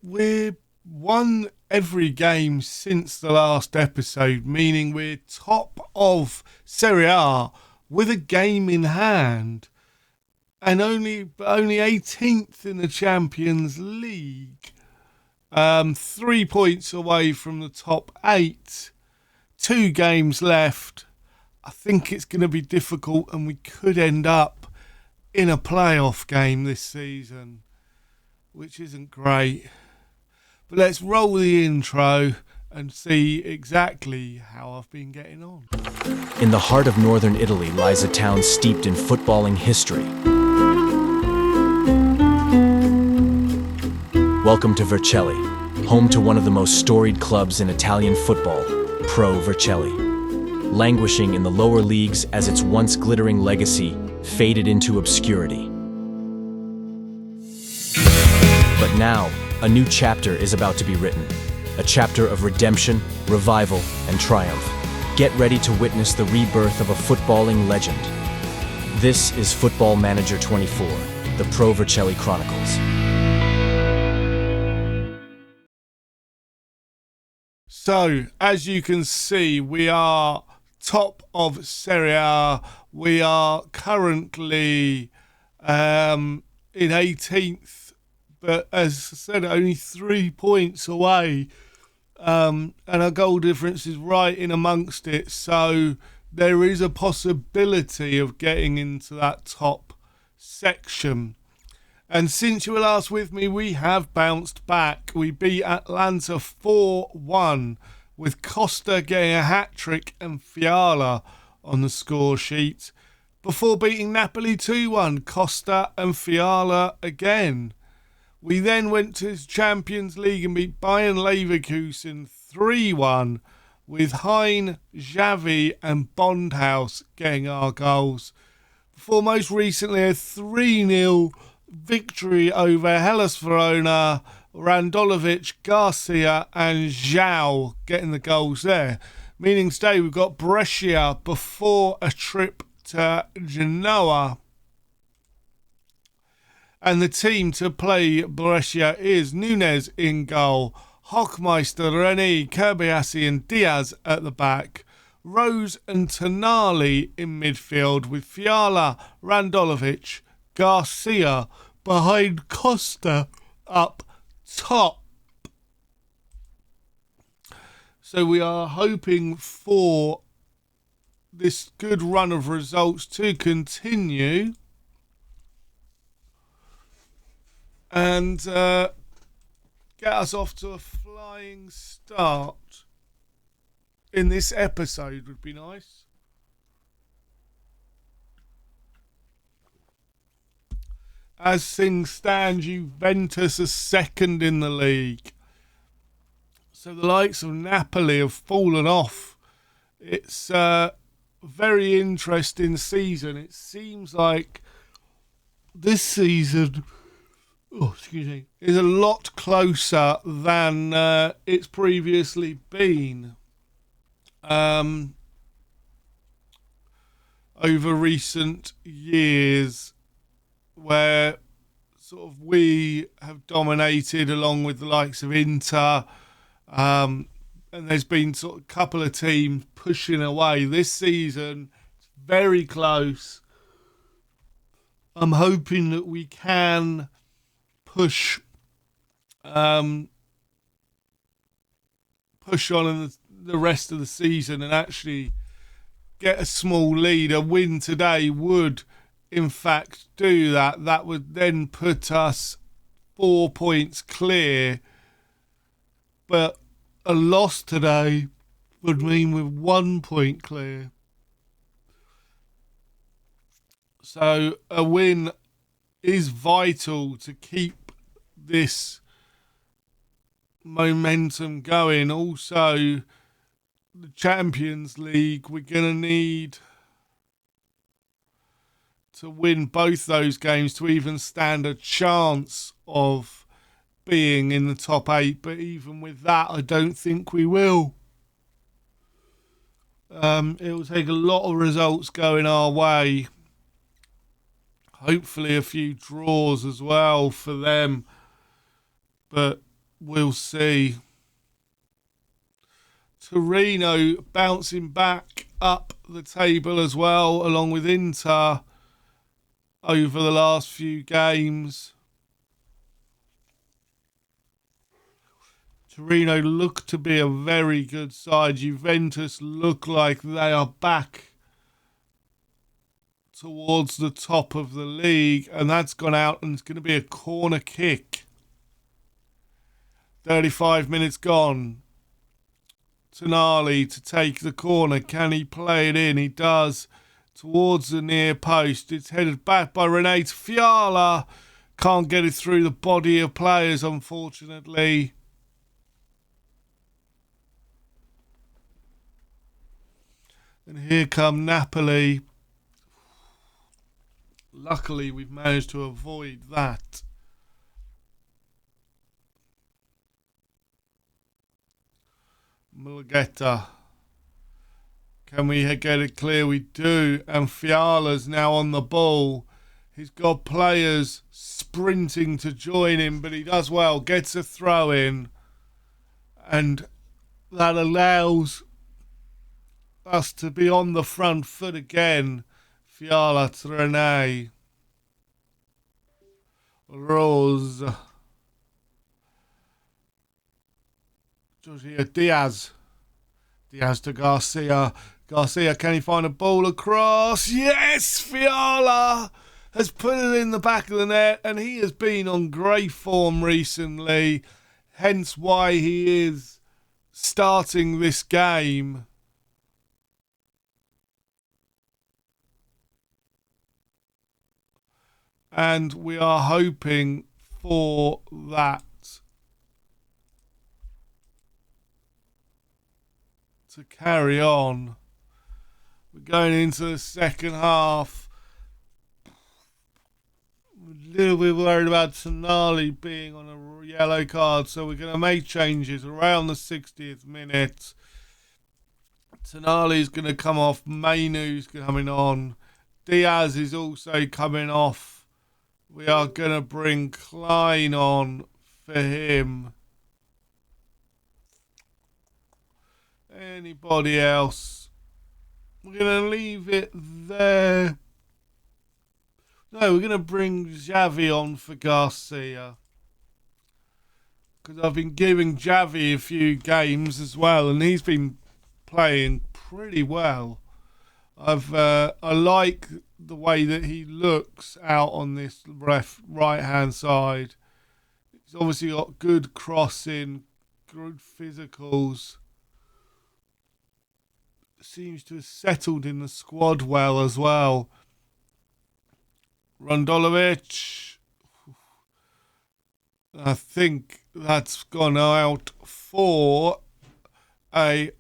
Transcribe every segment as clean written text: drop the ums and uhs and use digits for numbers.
We've won every game since the last episode, meaning we're top of Serie A with a game in hand, and only 18th in the Champions League. 3 points away from the top 8. 2 games left. I think it's going to be difficult, and we could end up in a playoff game this season, which isn't great. But let's roll the intro and see exactly how I've been getting on. In the heart of northern Italy lies a town steeped in footballing history. Welcome to Vercelli, home to one of the most storied clubs in Italian football, Pro Vercelli. Languishing in the lower leagues as its once glittering legacy faded into obscurity. But now, a new chapter is about to be written. A chapter of redemption, revival, and triumph. Get ready to witness the rebirth of a footballing legend. This is Football Manager 24, the Pro Vercelli Chronicles. So, as you can see, we are top of Serie A. We are currently in 18th, but as I said, only 3 points away, and our goal difference is right in amongst it, so there is a possibility of getting into that top section. And since you were last with me, we have bounced back. We beat Atlanta 4-1, with Costa getting a hat-trick and Fiala on the score sheet, before beating Napoli 2-1, Costa and Fiala again. We then went to the Champions League and beat Bayern Leverkusen 3-1, with Hein, Xavi and Bondhouse getting our goals, before most recently a 3-0 victory over Hellas Verona, Randolovich, Garcia and João getting the goals there. Meaning today we've got Brescia before a trip to Genoa. And the team to play Brescia is Nunes in goal, Hochmeister, Reni, Kirbiasi and Diaz at the back, Rose and Tonali in midfield, with Fiala, Randolovich, Garcia behind Costa up top. So we are hoping for this good run of results to continue and get us off to a flying start in this episode would be nice. As things stand, Juventus are second in the league. So the likes of Napoli have fallen off. It's a very interesting season. It seems like this season is a lot closer than it's previously been over recent years, where sort of we have dominated along with the likes of Inter, and there's been sort of a couple of teams pushing away. This season, it's very close. I'm hoping that we can push on in the rest of the season and actually get a small lead. A win today would in fact do that. That would then put us 4 points clear, but a loss today would mean we're 1 point clear. So a win is vital to keep this momentum going. Also, the Champions League, we're going to need to win both those games to even stand a chance of being in the top 8. But even with that, I don't think we will. It will take a lot of results going our way. Hopefully a few draws as well for them. but we'll see. Torino bouncing back up the table as well, along with Inter over the last few games. Torino look to be a very good side. Juventus look like they are back towards the top of the league, and that's gone out, and it's going to be a corner kick. 35 minutes gone. Tonali to take the corner. Can he play it in? He does. Towards the near post. It's headed back by Renate. Fiala can't get it through the body of players, unfortunately. And here come Napoli. Luckily, we've managed to avoid that. Mulugeta. Can we get it clear? We do. And Fiala's now on the ball. He's got players sprinting to join him, but he does well. Gets a throw in. And that allows us to be on the front foot again. Fiala to Rene. Rose. Jorge Diaz. Diaz to Garcia. Garcia, can he find a ball across? Yes! Fiala has put it in the back of the net, and he has been on great form recently. Hence why he is starting this game. And we are hoping for that to carry on. We're going into the second half. A little bit worried about Tonali being on a yellow card, so we're going to make changes around the 60th minute. Tonali's going to come off. Mainu's coming on. Diaz is also coming off. We are going to bring Klein on for him. Anybody else? We're going to leave it there. No, we're going to bring Xavi on for Garcia. Because I've been giving Xavi a few games as well, and he's been playing pretty well. I like the way that he looks out on this right-hand side. He's obviously got good crossing, good physicals. Seems to have settled in the squad well as well. Rondolovic. I think that's gone out for a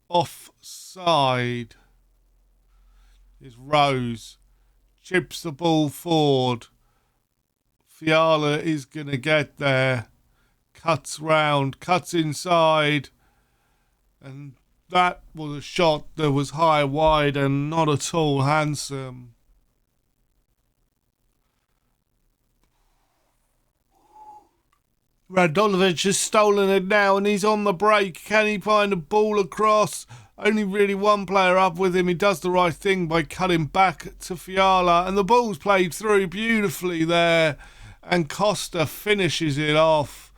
offside. Is Rose. Chips the ball forward. Fiala is going to get there. Cuts round. Cuts inside. And that was a shot that was high wide and not at all handsome. Radolovic has stolen it now and he's on the break. Can he find a ball across? Only really one player up with him. He does the right thing by cutting back to Fiala. And the ball's played through beautifully there. And Costa finishes it off.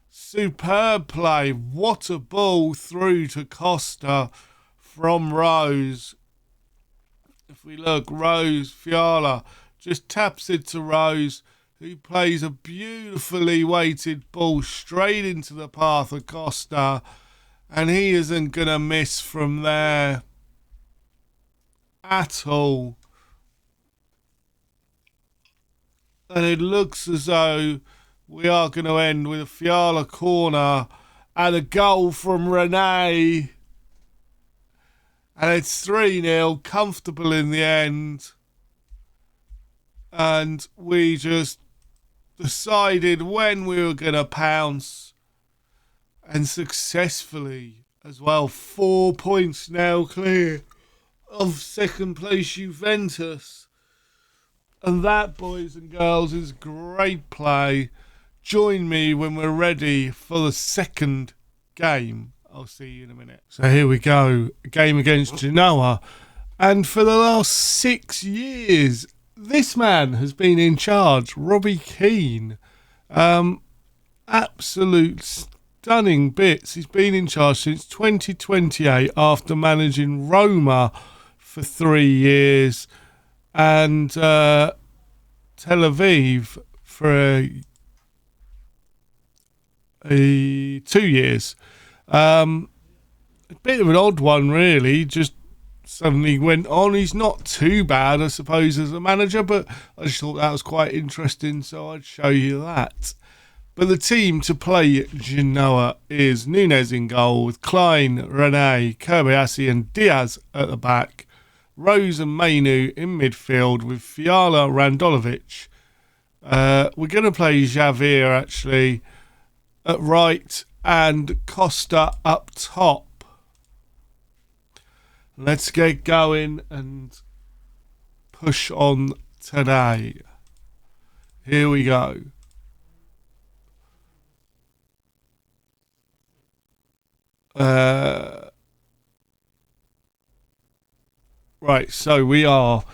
Superb play. What a ball through to Costa from Rose. If we look, Rose, Fiala just taps it to Rose, who plays a beautifully weighted ball straight into the path of Costa. And he isn't going to miss from there at all. And it looks as though we are going to end with a Fiala corner and a goal from Rene. And it's 3-0, comfortable in the end. And we just decided when we were going to pounce. And successfully as well. 4 points now clear of second place Juventus. And that, boys and girls, is great play. join me when we're ready for the second game. I'll see you in a minute. So here we go. A game against Genoa. And for the last 6 years, this man has been in charge, Robbie Keane. Absolute stunning bits. He's been in charge since 2028 after managing Roma for 3 years and Tel Aviv for 2 years. A bit of an odd one, really. Just suddenly went on. He's not too bad, I suppose, as a manager, but I just thought that was quite interesting, so I'd show you that. But the team to play Genoa is Nunez in goal with Klein, Rene, Kobayashi and Diaz at the back. Rose and Mainu in midfield with Fiala, Randolovich. We're going to play Javier actually at right and Costa up top. Let's get going and push on today. Here we go. Right, so we are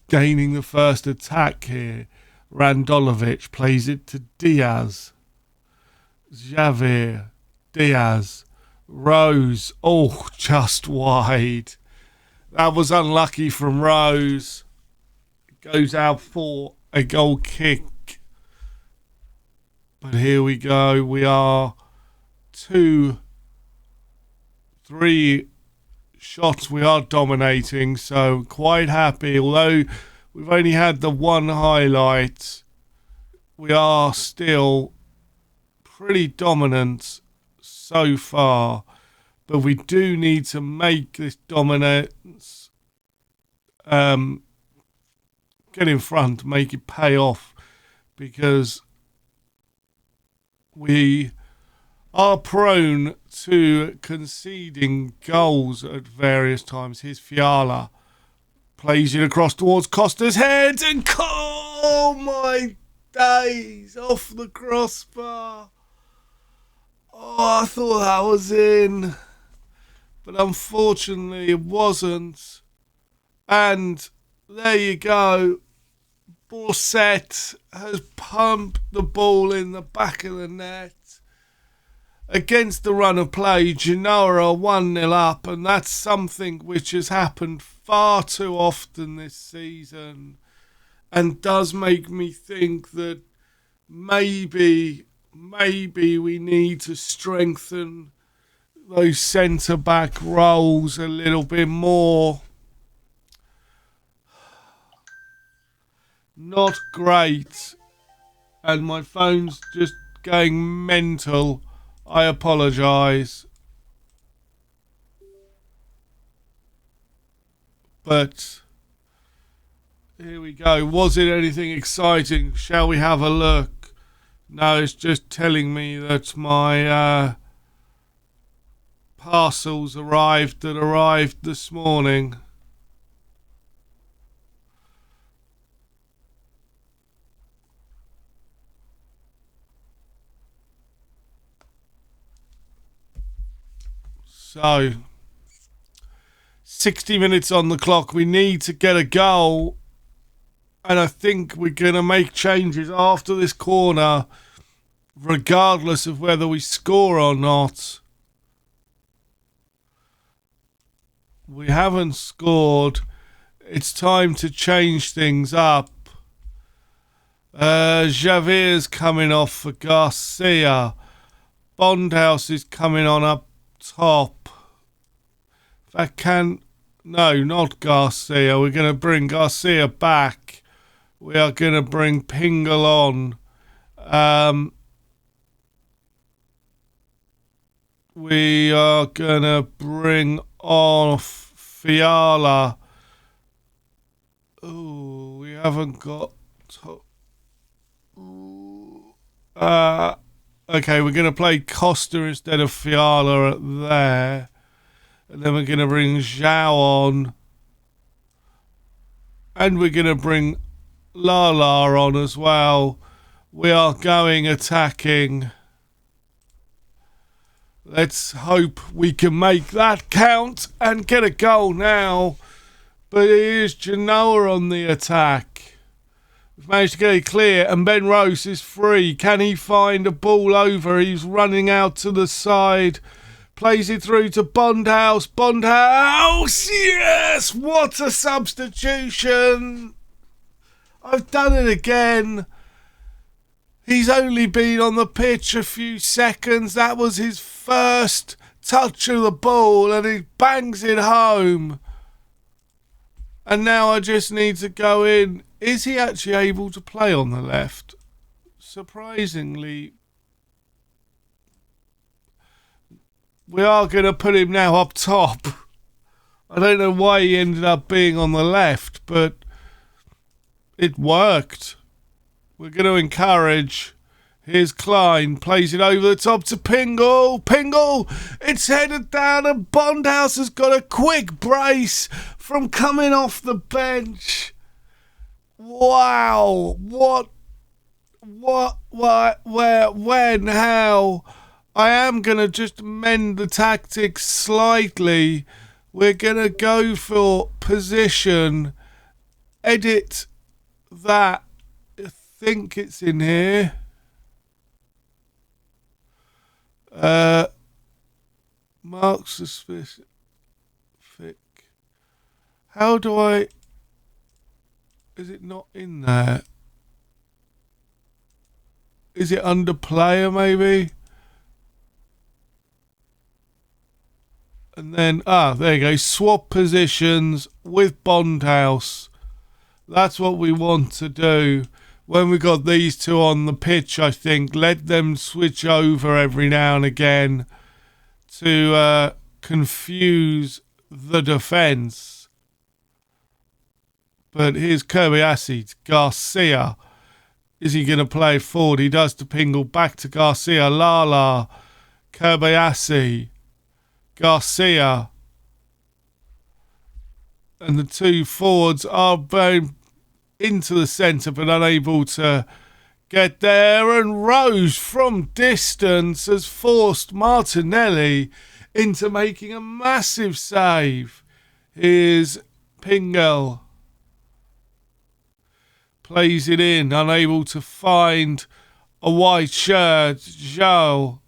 gaining the first attack here. Randolovich plays it to Diaz. Javier, Diaz, Rose. Oh, just wide. That was unlucky from Rose. Goes out for a goal kick. But here we go. We are 2-3 shots. We are dominating, so quite happy. Although we've only had the one highlight, we are still pretty dominant so far. But we do need to make this dominance get in front, make it pay off, because we are prone to conceding goals at various times. Here's Fiala. Plays it across towards Costa's head and oh my days, off the crossbar. Oh, I thought that was in, but unfortunately it wasn't. And there you go. Borset has pumped the ball in the back of the net. Against the run of play, Genoa are 1-0 up, and that's something which has happened far too often this season and does make me think that maybe we need to strengthen those centre-back roles a little bit more. Not great. And my phone's just going mental. I apologise. But here we go. Was it anything exciting? Shall we have a look? No, it's just telling me that my parcels arrived this morning. So, 60 minutes on the clock. We need to get a goal. And I think we're going to make changes after this corner, regardless of whether we score or not. We haven't scored. It's time to change things up. Javier's coming off for Garcia. Bondhouse is coming on up top. No, not Garcia. We're going to bring Garcia back. We are going to bring Pingle on. We are going to bring off Fiala. Oh, we haven't got... okay, we're going to play Costa instead of Fiala at there. And then we're going to bring Zhao on. And we're going to bring Lala on as well. We are going attacking. Let's hope we can make that count and get a goal now. But it is Genoa on the attack. We've managed to get it clear, and Ben Rose is free. Can he find a ball over? He's running out to the side. Plays it through to Bondhouse. Bondhouse! Yes! What a substitution! I've done it again. He's only been on the pitch a few seconds. That was his first touch of the ball, and he bangs it home. And now I just need to go in. Is he actually able to play on the left? Surprisingly, we are going to put him now up top. I don't know why he ended up being on the left, but it worked. We're going to encourage. Here's Klein. Plays it over the top to Pingle. Pingle! It's headed down, and Bondhouse has got a quick brace from coming off the bench. Wow. What, where, when, how? I am going to just amend the tactics slightly. We're going to go for position. Edit that. I think it's in here. Mark specific. How do I... Is it not in there? Is it under player maybe? And then, there you go. Swap positions with Bondhouse. That's what we want to do. When we got these two on the pitch, I think, let them switch over every now and again to confuse the defence. But here's Kobayashi to Garcia. Is he going to play forward? He does to Pingle. Back to Garcia. Lala. Kobayashi. Garcia. And the two forwards are very into the centre but unable to get there, and Rose from distance has forced Martinelli into making a massive save. Here's Pingle. Plays it in, unable to find a white shirt. João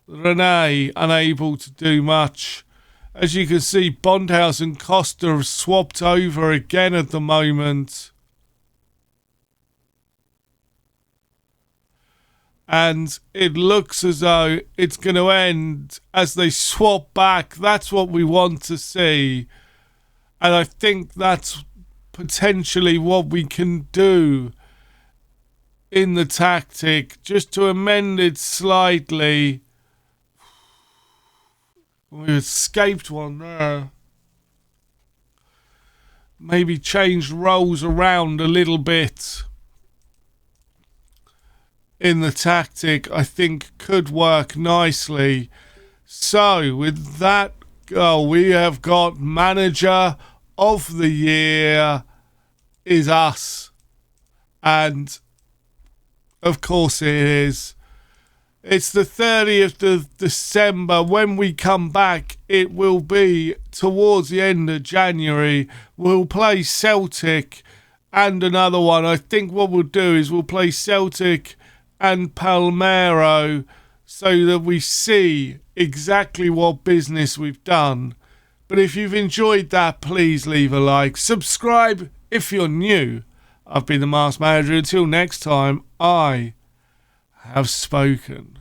Rene unable to do much. As you can see, Bondhouse and Costa have swapped over again at the moment. And it looks as though it's going to end as they swap back. That's what we want to see. And I think that's potentially what we can do in the tactic. Just to amend it slightly. We escaped one there. Maybe changed roles around a little bit in the tactic, I think could work nicely. So with that goal, we have got manager of the year is us. And of course it is. It's the 30th of December. When we come back, it will be towards the end of January. We'll play Celtic and another one. I think what we'll do is we'll play Celtic and Palmero so that we see exactly what business we've done. But if you've enjoyed that, please leave a like. Subscribe if you're new. I've been the Masked Manager. Until next time, I have spoken.